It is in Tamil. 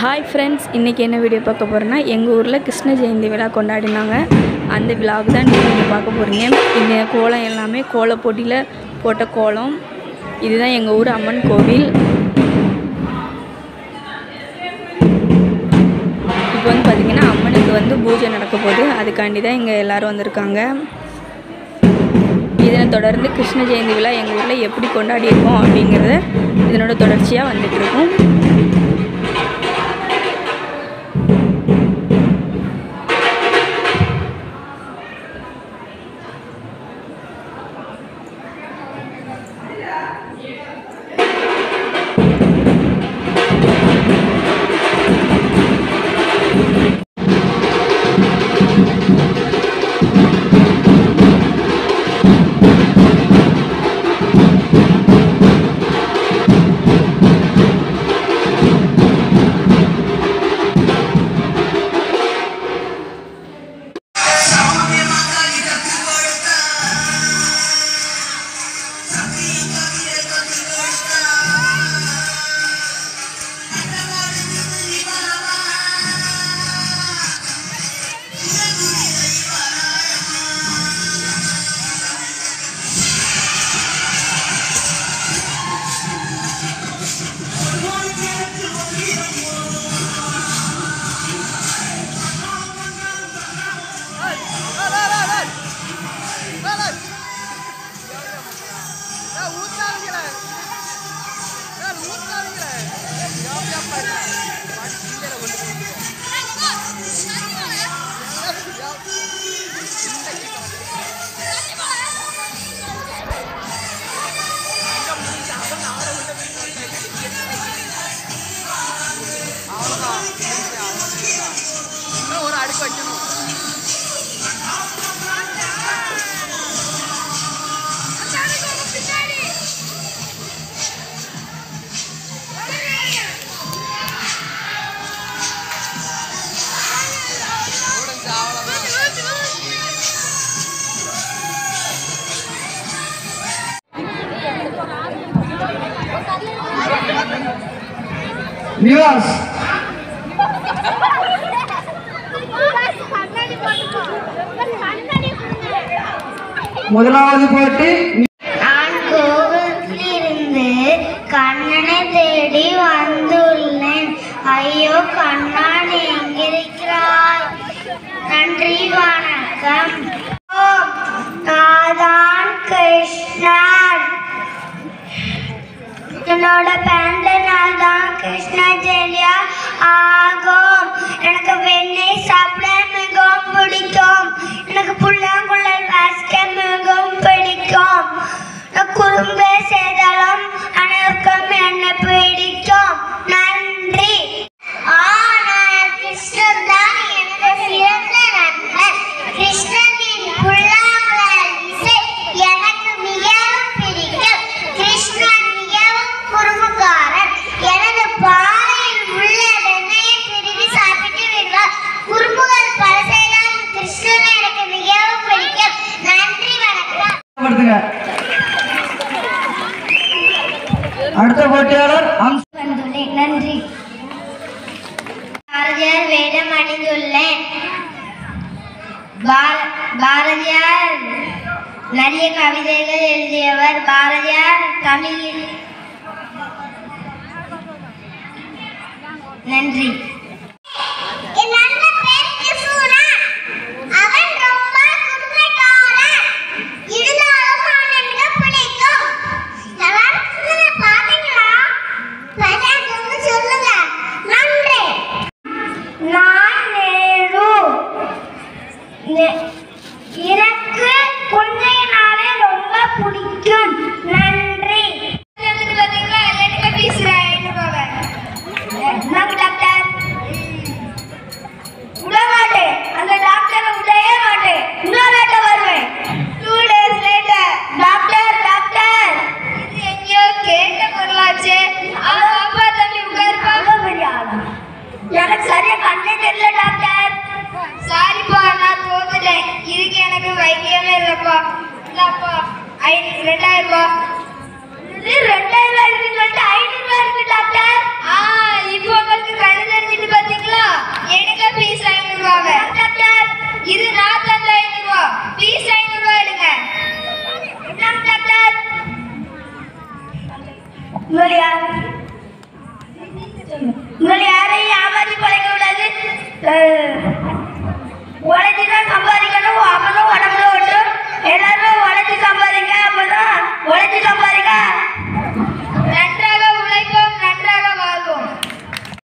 ஹாய் ஃப்ரெண்ட்ஸ், இன்றைக்கி என்ன வீடியோ பார்க்க போகிறேன்னா, எங்கள் ஊரில் கிருஷ்ண ஜெயந்தி விழா கொண்டாடினாங்க. அந்த விழாவுக்கு தான் நீங்கள் பார்க்க போகிறீங்க. இந்த கோலம் எல்லாமே கோல போட்டியில் போட்ட கோலம். இதுதான் எங்கள் ஊர் அம்மன் கோவில். இப்போ வந்து பார்த்திங்கன்னா அம்மனுக்கு பூஜை நடக்க போகுது. அதுக்காண்டி தான் இங்கே எல்லோரும் வந்திருக்காங்க. இதனை தொடர்ந்து கிருஷ்ண ஜெயந்தி விழா எங்கள் ஊரில் எப்படி கொண்டாடியிருக்கோம் அப்படிங்கிறத இதனோட தொடர்ச்சியாக வந்துட்டுருக்கோம். முதலாவது போட்டி. நான் கோவிலிருந்து கண்ணனை தேடி வந்துள்ளேன். ஐயோ கண்ணா, நீ எங்கிருக்கிறாய்? நன்றி, வணக்கம். நான் கிருஷ்ணன். என்னோட பிறந்த நாள் தான் கிருஷ்ண ஜெயந்தியா ஆகும். எனக்கு வெண்ணெய் சாப்பிட மிகவும் பிடிக்கும். எனக்கு புல்லாங்குழல் வாசிக்க மிகவும் பிடிக்கும். குறும்பு செய்தாலும் அனைவருக்கும் என்ன பிடிக்கும். நன்றி. கிருஷ்ணன் தான் எனக்கு சிறந்த நண்பன். கிருஷ்ணனின் புல்லாங்குழல் இசை எனக்கு மிகவும் பிடிக்கும். கிருஷ்ணன் மிகவும் குறும்புக்காரன். எனது பாறையில் உள்ள வெண்ணெயை திருடி சாப்பிட்டு விடுவார். குறும்புகள் பல செய்தாலும் கிருஷ்ணன் எனக்கு மிகவும் பிடிக்கும். நன்றி, வணக்கம். அடுத்த போட்டியாளர் நன்றி. பாரதியார் வேடம் அணிந்துள்ளேன். பாரதியார் நிறைய கவிதைகள் எழுதியவர். பாரதியார் தமிழில். நன்றி. எனக்கு குழந்தைனாலே ரொம்ப பிடிக்கும். நன்றி. டாக்டர் உங்களை யாரையும் ஏமாற்றி பழக்க விடாது. உழைச்சி தான் சம்பாதிக்கணும். அவனும்